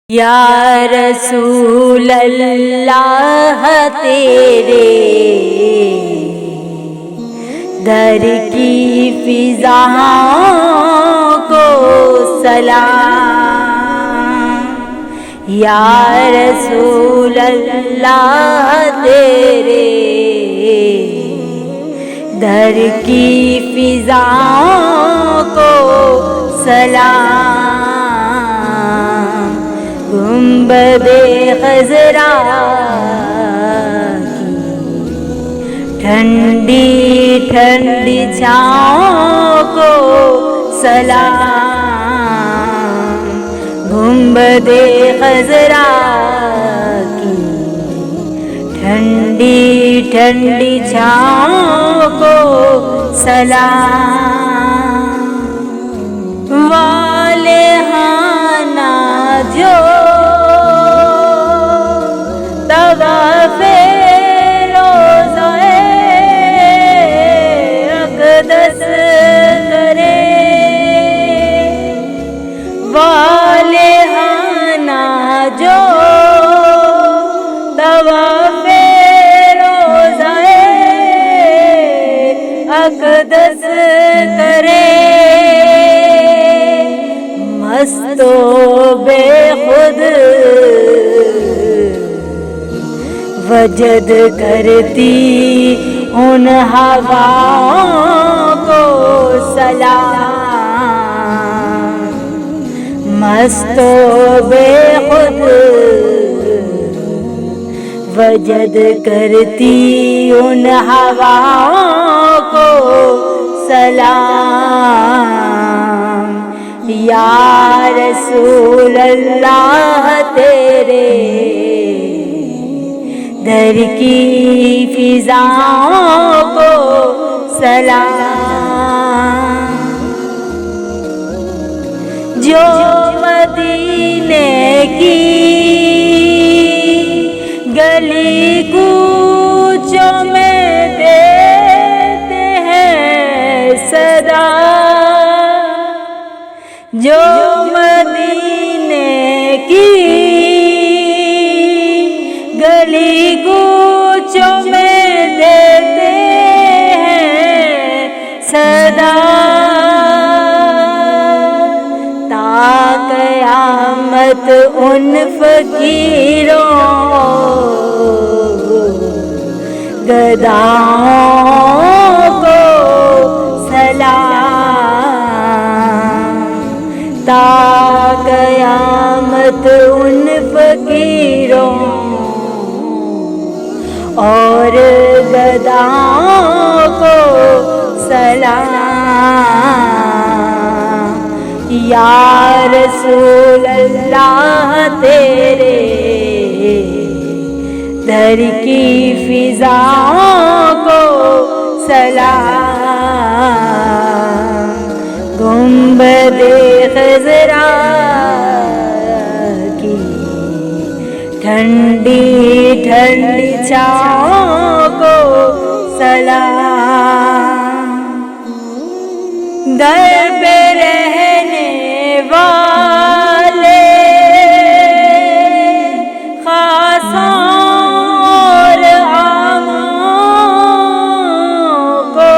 یا رسول اللہ تیرے در کی فضاؤں کو سلام، یا رسول اللہ تیرے در کی فضاؤں کو سلام، گنبد خضرا کی ٹھنڈی ٹھنڈی چھاؤں کو سلام، گنبد خضرا کی ٹھنڈی ٹھنڈی چھاؤں کو سلام، والہانہ جو طواف روضہ اقدس کرے، والہانہ جو طواف روضہ اقدس کرے، مست و بے خود وجد کرتی ان ہواؤں کو سلام، مست و بے خود وجد کرتی ان ہواؤں کو سلام، یا رسول اللہ تیرے در کی فضاؤں کو سلام، جو مدینے کی گلی کوچوں میں دیتے ہیں صدا، جو مدینے کی گلی کوچوں میں دیتے ہیں صدا، تا قیامت ان فقیروں گداؤں کو سلام، تا قیامت ان فقیروں اور گداؤں کو سلام، یا رسول اللہ تیرے در کی فضاؤں کو سلام، گنبد خضرا کی ٹھنڈی ٹھنڈی چھاؤں کو سلام، در پہ رہنے والے خاصوں اور عاموں کو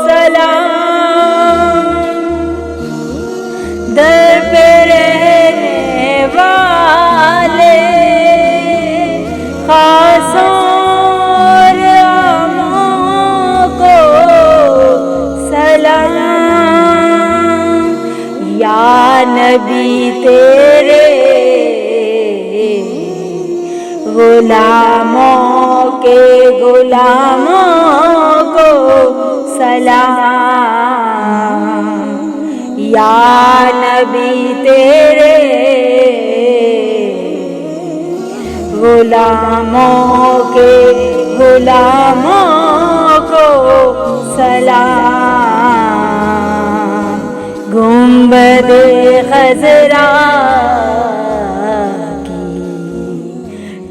سلام، در پہ رہنے والے خاصوں اور عاموں کو سلام، یا نبی تیرے غلاموں کے غلاموں کو سلام، یا نبی تیرے غلاموں کے غلاموں کو سلام، گنبد خضرا کی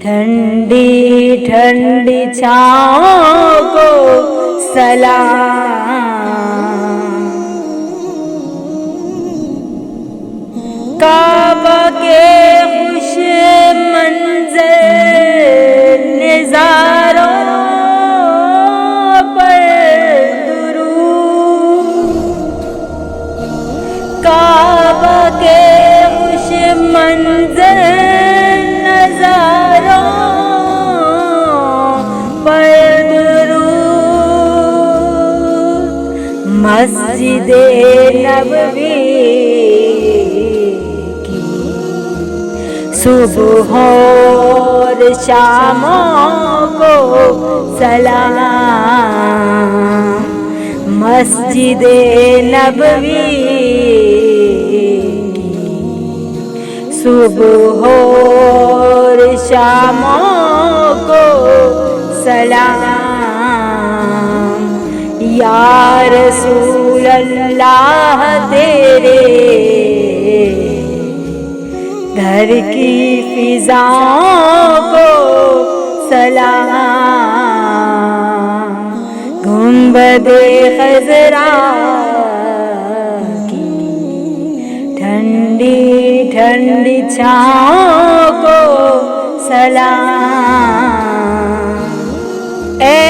ٹھنڈی ٹھنڈی چھاؤں کو سلام، کعبہ کے خوش منظر نظاروں پر درود، مسجد نبوی کی صبح اور شاموں کو سلام، مسجد نبوی کی صبح اور شاموں کو سلام، یا رسول اللہ تیرے گھر کی فضاؤں کو سلام، گنبد خضرا کی ٹھنڈی ٹھنڈی چھاؤں کو سلام، اے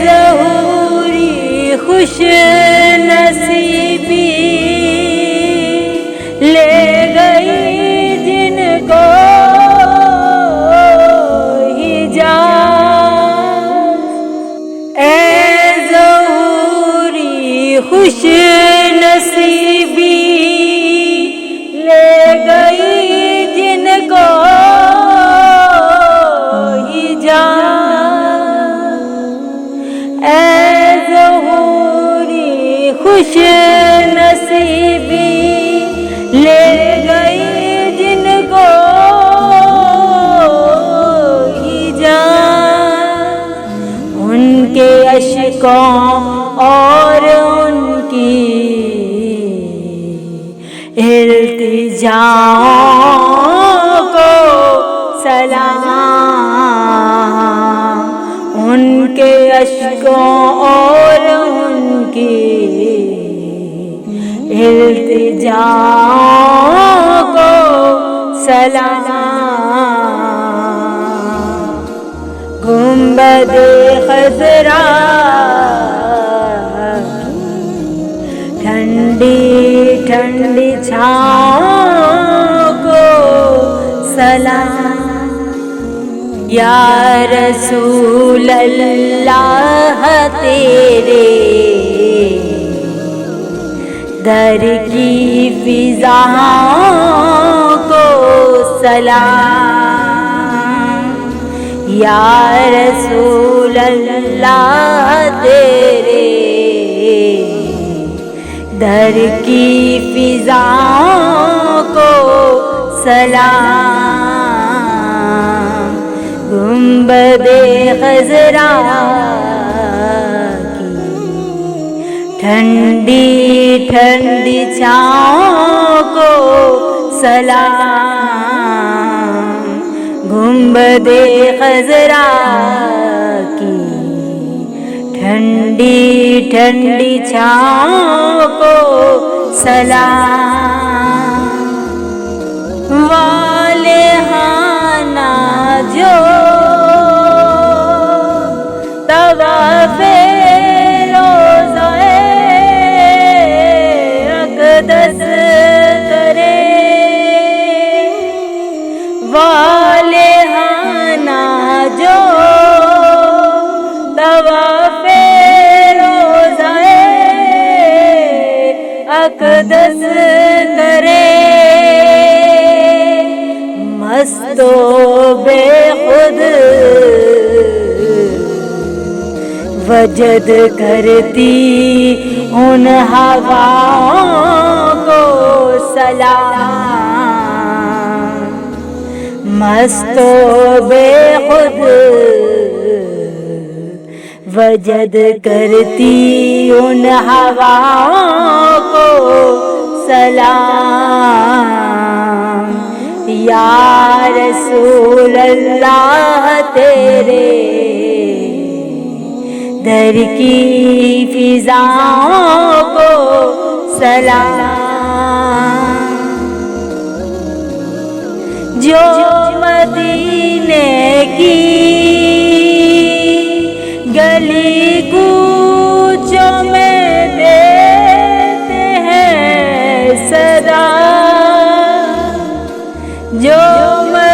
ظہوری خوش نصیبی لے گئی جن کو خوش نصیبی لے گئی جن کو حجاز، اے ظہوری خوش نصیبی لے گئی جن کو حجاز، ان کے اشکوں اور ان کی التجاؤں کو سلام، ان کے اشکوں اور ان کی التجاؤں کو سلام، گنبد خضرا ٹھنڈی ٹھنڈی چھاؤں کو سلام، یا رسول اللہ تیرے در کی فضاؤں کو سلام، یا رسول اللہ تیرے در کی فضاؤں کو سلام، گنبد خضرا کی ٹھنڈی ٹھنڈی چھاؤں کو سلام، گنبد خضرا کی ٹھنڈی ٹھنڈی چھاؤں کو سلام، والہانہ جو طواف روضہ اقدس کرے، والہانہ جو طواف روضہ اقدس کرے، مست و بے خود وجد کرتی ان ہواؤں کو سلام، مست و بے خود وجد کرتی ان ہواؤں کو سلام، یا رسول اللہ تیرے در کی فضاؤں کو سلام، جو مدینے کی گلی کوچوں میں دیتے ہیں صدا، جو